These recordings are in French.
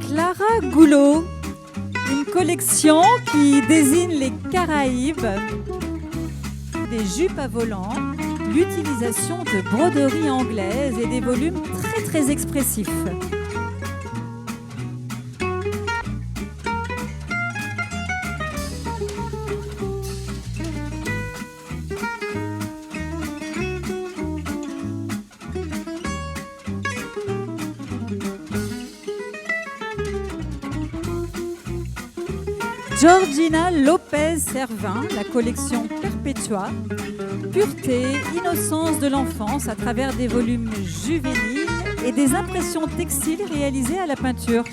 Clara Goulot, une collection qui désigne les Caraïbes, des jupes à volants, l'utilisation de broderies anglaises et des volumes très très expressifs. Georgina Lopez-Servin, la collection Perpetua, pureté, innocence de l'enfance à travers des volumes juvéniles et des impressions textiles réalisées à la peinture.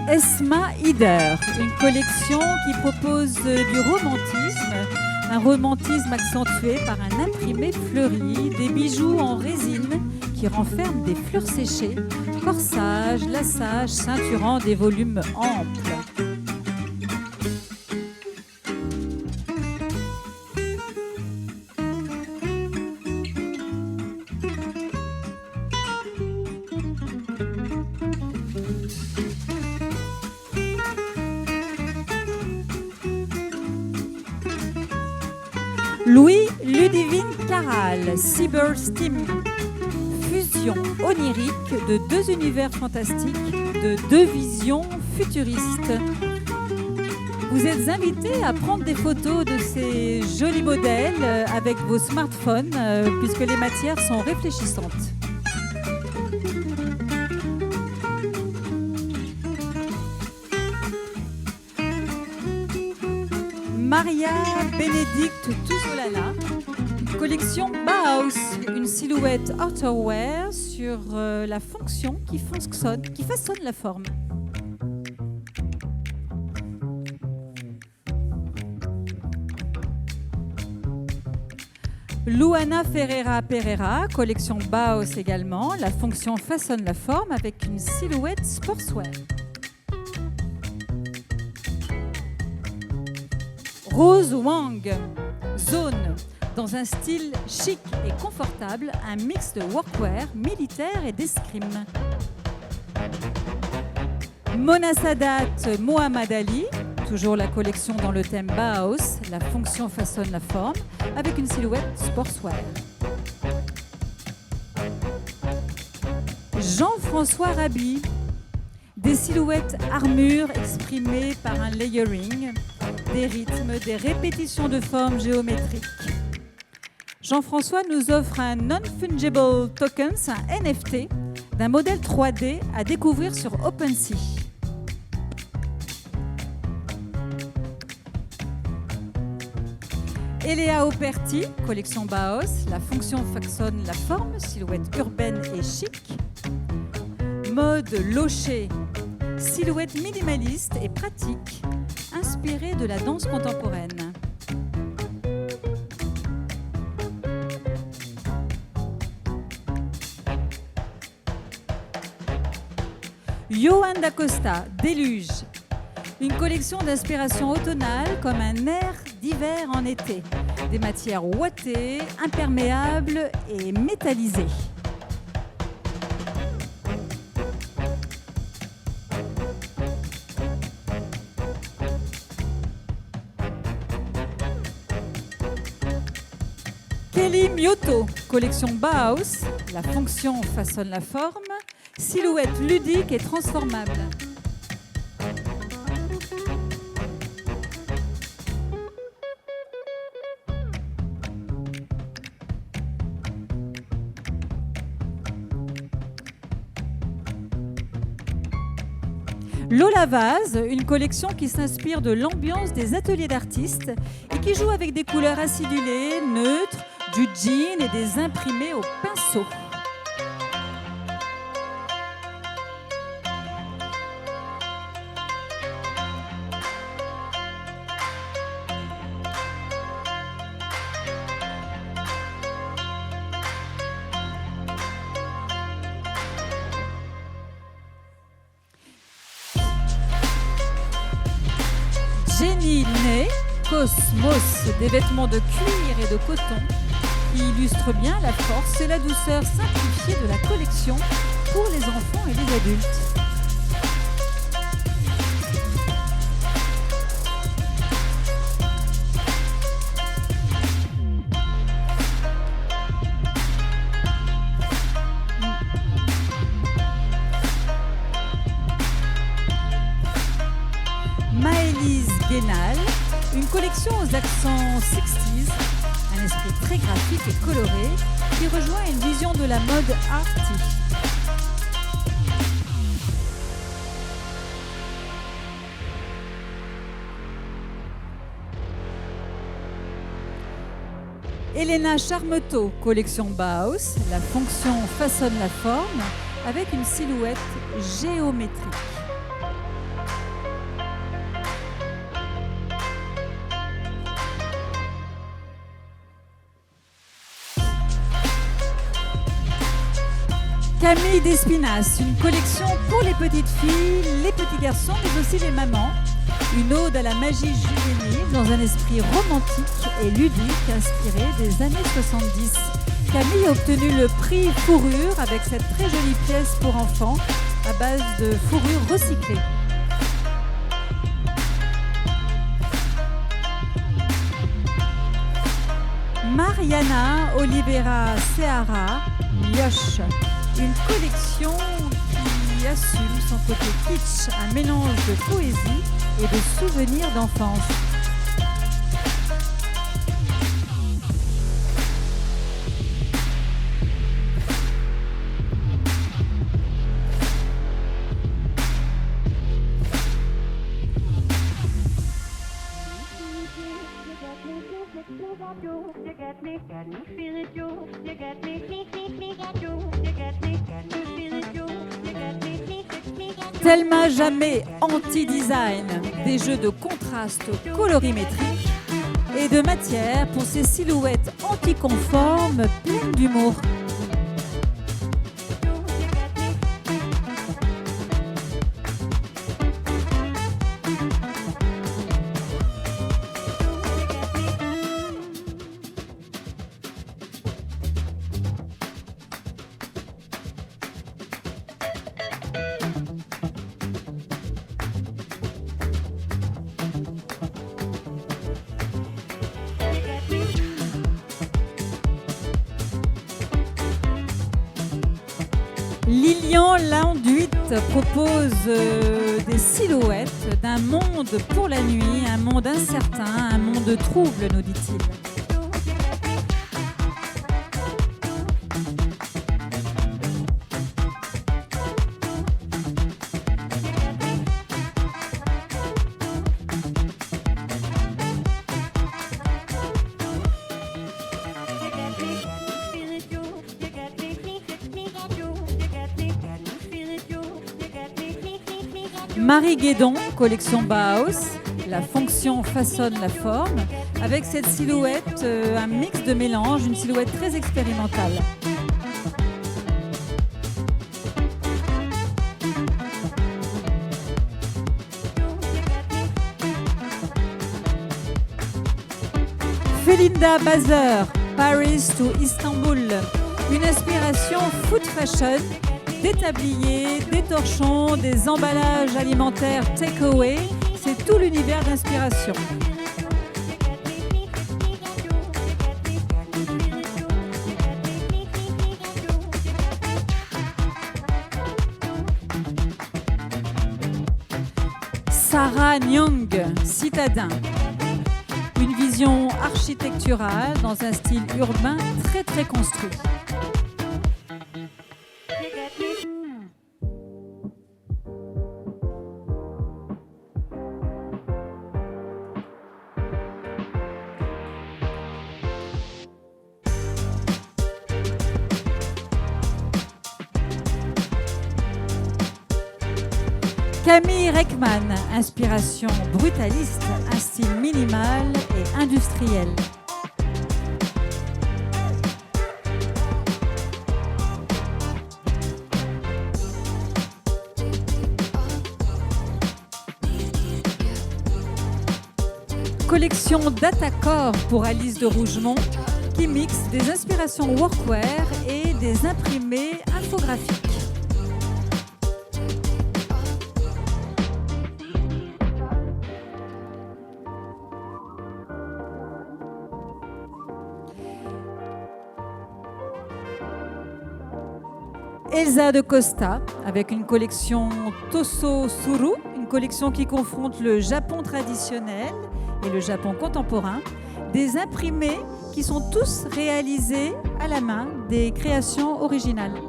Esma Hider, une collection qui propose du romantisme, un romantisme accentué par un imprimé fleuri, des bijoux en résine qui renferment des fleurs séchées, corsage, lassage, ceinturant des volumes amples. Louis Ludivine Caral, Cyber Steam, fusion onirique de deux univers fantastiques, de deux visions futuristes. Vous êtes invités à prendre des photos de ces jolis modèles avec vos smartphones puisque les matières sont réfléchissantes. Maria Bénédicte Tuzolana, collection Bauhaus, une silhouette outerwear sur la fonction qui façonne la forme. Luana Ferreira Pereira, collection Bauhaus également, la fonction façonne la forme avec une silhouette sportswear. Rose Wang, Zone, dans un style chic et confortable, un mix de workwear, militaire et d'escrime. Mona Sadat, Mohamed Ali, toujours la collection dans le thème Bauhaus, la fonction façonne la forme, avec une silhouette sportswear. Jean-François Raby, des silhouettes armure exprimées par un layering, des rythmes, des répétitions de formes géométriques. Jean-François nous offre un Non-Fungible Tokens, un NFT, d'un modèle 3D à découvrir sur OpenSea. Eléa Operti, collection Bauhaus, la fonction façonne la forme, silhouette urbaine et chic. Mode Locher, silhouette minimaliste et pratique, inspirée de la danse contemporaine. Johan Dacosta, Déluge, une collection d'inspiration automnale comme un air d'hiver en été. Des matières ouatées, imperméables et métallisées. Kelly Mioto, collection Bauhaus, la fonction façonne la forme, silhouette ludique et transformable. Lola Vase, une collection qui s'inspire de l'ambiance des ateliers d'artistes et qui joue avec des couleurs acidulées, neutres, du jean et des imprimés au pinceau. Sydney, Cosmos, des vêtements de cuir et de coton qui illustrent bien la force et la douceur simplifiée de la collection pour les enfants et les adultes. Maëlys Guénal, une collection aux accents 60s, un esprit très graphique et coloré qui rejoint une vision de la mode arty. Elena Charmeteau, collection Bauhaus, la fonction façonne la forme avec une silhouette géométrique. Camille Despinasse, une collection pour les petites filles, les petits garçons, mais aussi les mamans. Une ode à la magie juvénile dans un esprit romantique et ludique inspiré des années 70. Camille a obtenu le prix fourrure avec cette très jolie pièce pour enfants à base de fourrure recyclée. Mariana Oliveira Seara, Mioche. Une collection qui assume son côté kitsch, un mélange de poésie et de souvenirs d'enfance. Thelma Jamais anti-design, des jeux de contraste colorimétriques et de matière pour ces silhouettes anticonformes pleines d'humour. Lilian Landuit propose des silhouettes d'un monde pour la nuit, un monde incertain, un monde trouble, nous dit-il. Marie Guédon, collection Bauhaus, la fonction façonne la forme, avec cette silhouette, un mix de mélange, une silhouette très expérimentale. Felinda Bazer, Paris to Istanbul, une inspiration food fashion, des tabliers, des torchons, des emballages alimentaires take-away, c'est tout l'univers d'inspiration. Sarah Nyong, citadin. Une vision architecturale dans un style urbain très construit. Camille Reckman, inspiration brutaliste, un style minimal et industriel. collection Datacore pour Alice de Rougemont qui mixe des inspirations workwear et des imprimés infographiques. Elsa de Costa avec une collection Toso Suru, une collection qui confronte le Japon traditionnel et le Japon contemporain, des imprimés qui sont tous réalisés à la main, des créations originales.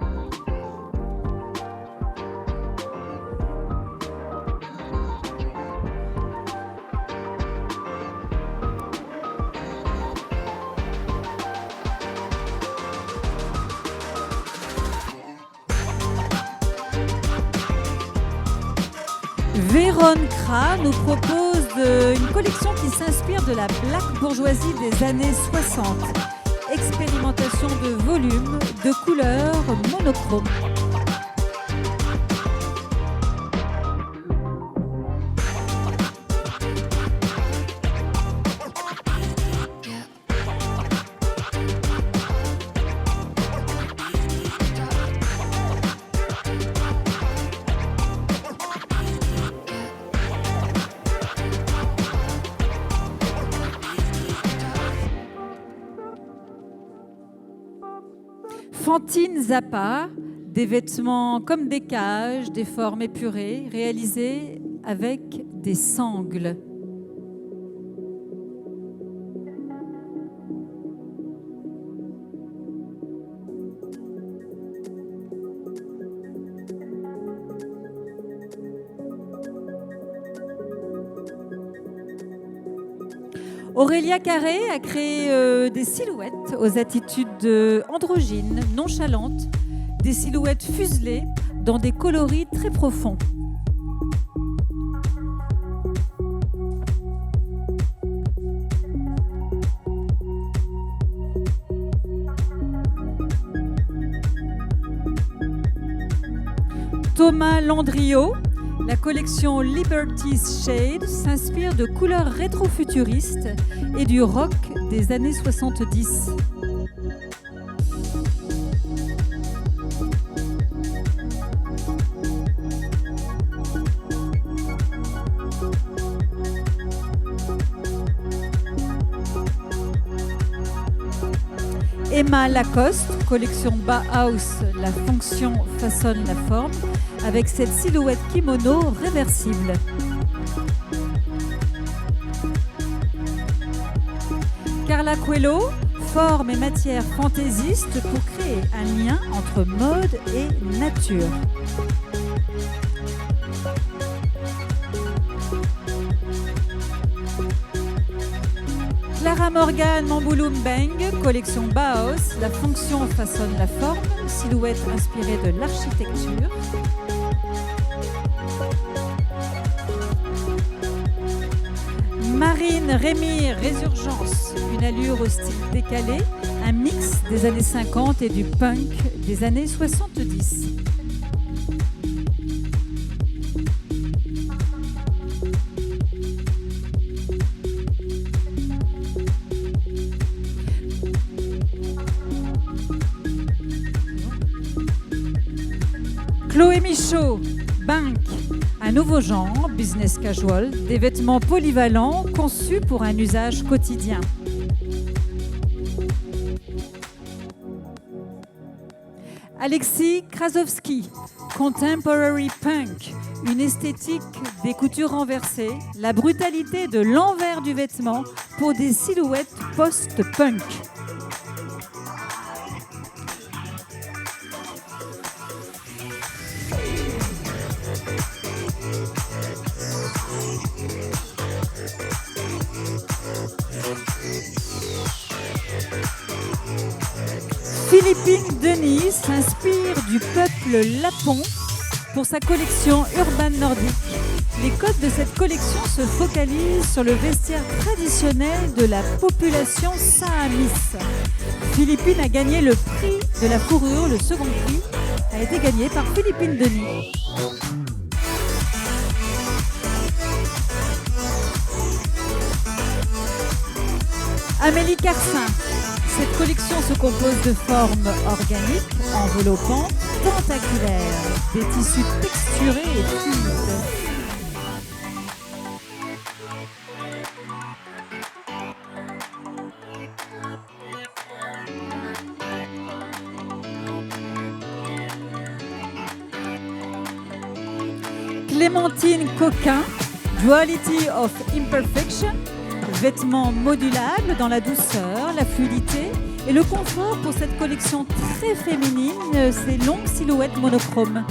Véron Kra nous propose une collection qui s'inspire de la black bourgeoisie des années 60. Expérimentation de volume, de couleurs monochromes. Fantine Zappa, des vêtements comme des cages, des formes épurées, réalisés avec des sangles. Aurélia Carré a créé des silhouettes aux attitudes androgynes, nonchalantes, des silhouettes fuselées dans des coloris très profonds. Thomas Landriot, la collection Liberty's Shade s'inspire de couleurs rétro-futuristes et du rock des années 70. Emma Lacoste, collection Bauhaus, la fonction façonne la forme, avec cette silhouette kimono réversible. Carla Coelho, forme et matière fantaisiste pour créer un lien entre mode et nature. Clara Morgan Mambouloum Beng, collection Bauhaus, la fonction façonne la forme, silhouette inspirée de l'architecture. Marine Rémy Résurgence, une allure au style décalé, un mix des années 50 et du punk des années 70. Chloé Michaud, Bank, un nouveau genre, business casual, des vêtements polyvalents conçus pour un usage quotidien. Alexis Krasowski, Contemporary Punk, une esthétique des coutures renversées, la brutalité de l'envers du vêtement pour des silhouettes post-punk. Philippine Denis s'inspire du peuple lapon pour sa collection Urban Nordique. Les codes de cette collection se focalisent sur le vestiaire traditionnel de la population saamis. Philippine a gagné le prix de la fourrure, le second prix a été gagné par Philippine Denis. Amélie Carsin. Cette collection se compose de formes organiques, enveloppantes, tentaculaires, des tissus texturés et fluides. Clémentine Coquin, Duality of Imperfection, vêtements modulables dans la douceur, la fluidité et le confort pour cette collection très féminine, ces longues silhouettes monochromes.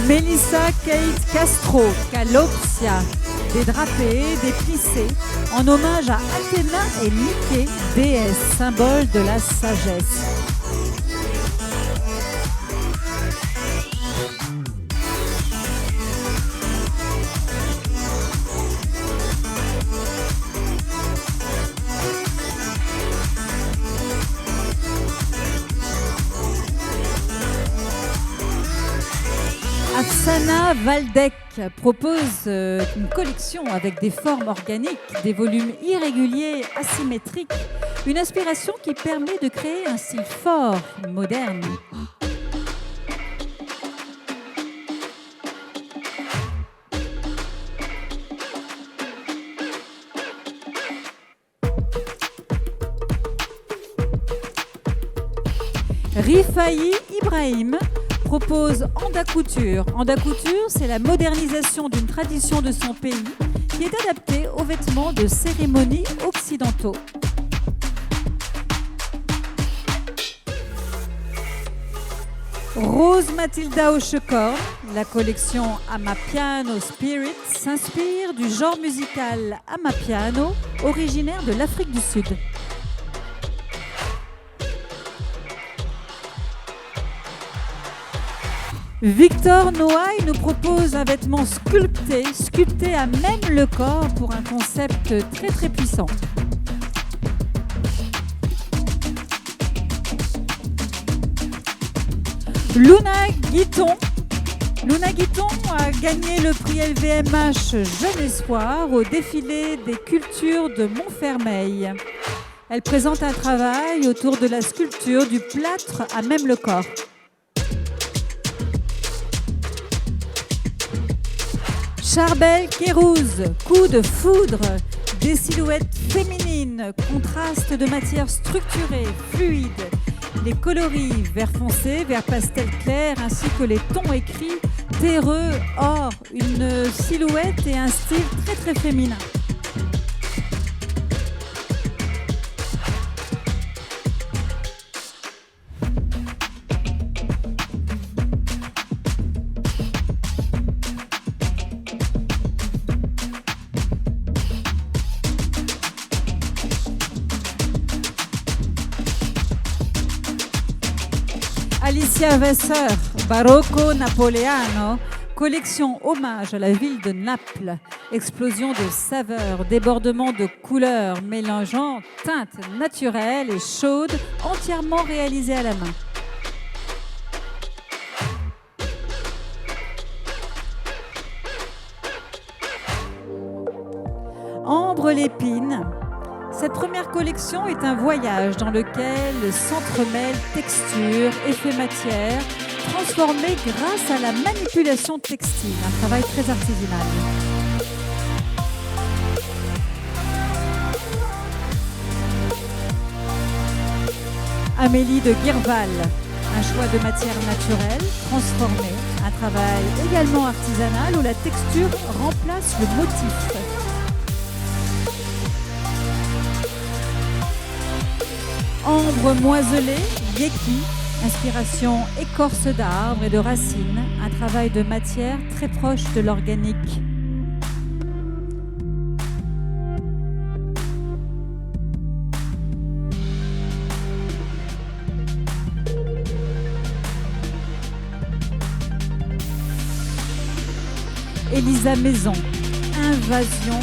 Melissa Kate Castro, Calopsia, des drapés, des plissés, en hommage à Athéna et Nike, déesse, symbole de la sagesse. Afsana Valdec propose une collection avec des formes organiques, des volumes irréguliers, asymétriques, une inspiration qui permet de créer un style fort, moderne. Rifaï Ibrahim propose Anda Couture. Anda Couture, c'est la modernisation d'une tradition de son pays qui est adaptée aux vêtements de cérémonie occidentaux. Rose Mathilda Hochecorn, la collection Amapiano Spirit s'inspire du genre musical Amapiano, originaire de l'Afrique du Sud. Victor Noailles nous propose un vêtement sculpté à même le corps pour un concept très très puissant. Luna Guiton a gagné le prix LVMH Jeune Espoir au défilé des cultures de Montfermeil. Elle présente un travail autour de la sculpture du plâtre à même le corps. Charbel Kérouz, coup de foudre, des silhouettes féminines, contraste de matières structurées, fluides, les coloris vert foncé, vert pastel clair, ainsi que les tons écrits terreux, or, une silhouette et un style très très féminin. Alicia Vasseur, Barocco Napoleano, collection hommage à la ville de Naples. Explosion de saveurs, débordement de couleurs, mélangeant teintes naturelles et chaudes, entièrement réalisées à la main. Ambre Lépine. Cette première collection est un voyage dans lequel s'entremêlent texture, effets matière, transformés grâce à la manipulation textile, un travail très artisanal. Amélie de Guirval, un choix de matière naturelle, transformée, un travail également artisanal où la texture remplace le motif. Ambre moiselée, Yeki, inspiration écorce d'arbres et de racines, un travail de matière très proche de l'organique. Elisa Maison, Invasion,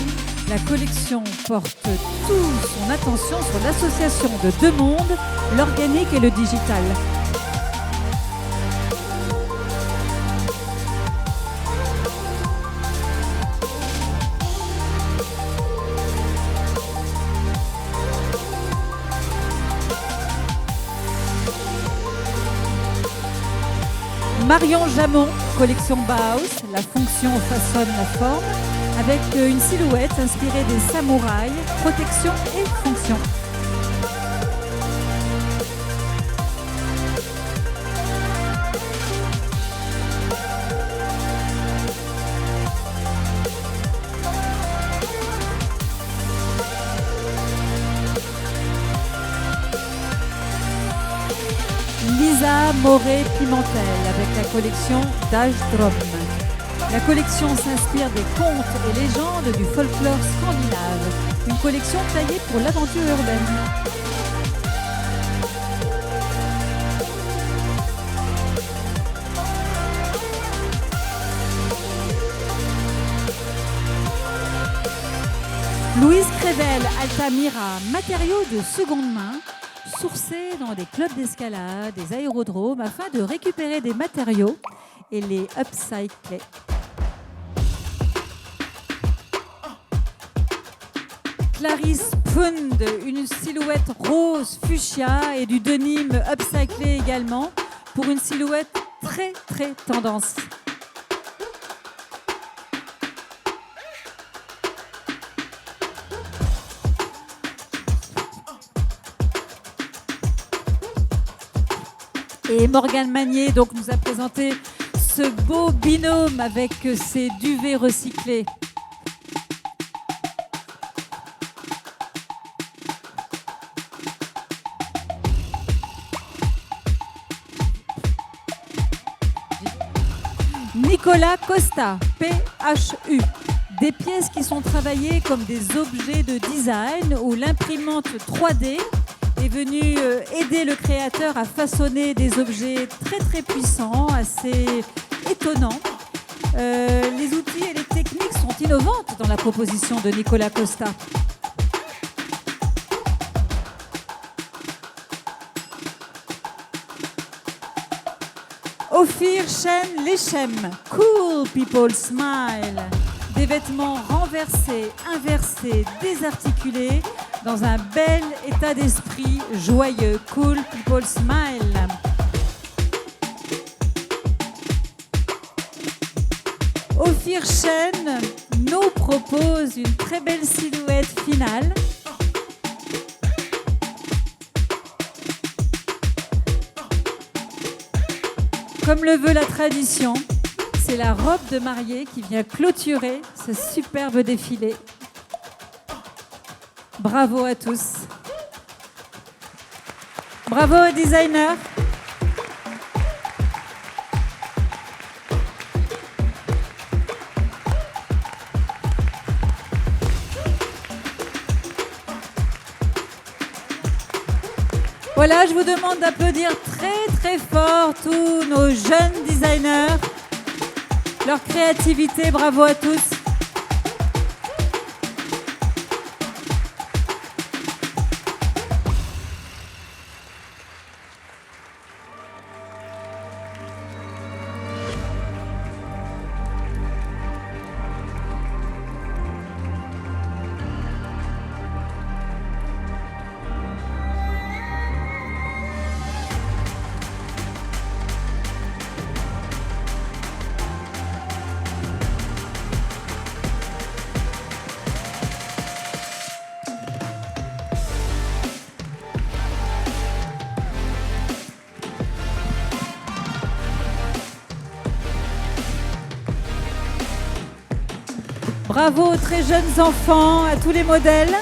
la collection porte toute son attention sur l'association de deux mondes, l'organique et le digital. Marion Jamon, collection Bauhaus, la fonction façonne la forme, avec une silhouette inspirée des samouraïs, protection et fonction. Lisa Moré-Pimentel avec la collection Dagdröm. La collection s'inspire des contes et légendes du folklore scandinave. Une collection taillée pour l'aventure urbaine. Louise Crével, Altamira, matériaux de seconde main, sourcés dans des clubs d'escalade, des aérodromes, afin de récupérer des matériaux et les upcycler. Clarisse Pfund, une silhouette rose fuchsia et du denim upcyclé également pour une silhouette très très tendance. Et Morgane Magnier donc, nous a présenté ce beau binôme avec ses duvets recyclés. Nicolas Costa, PHU. Des pièces qui sont travaillées comme des objets de design où l'imprimante 3D est venue aider le créateur à façonner des objets très très puissants, assez étonnants. Les outils et les techniques sont innovantes dans la proposition de Nicolas Costa. Ophir Chen Lechem, Cool People Smile. Des vêtements renversés, inversés, désarticulés, dans un bel état d'esprit joyeux. Cool People Smile. Ophir Chen nous propose une très belle silhouette finale. Comme le veut la tradition, c'est la robe de mariée qui vient clôturer ce superbe défilé. Bravo à tous. Bravo aux designers. Voilà, je vous demande d'applaudir très très fort tous nos jeunes designers, leur créativité, bravo à tous. Bravo aux très jeunes enfants, à tous les modèles.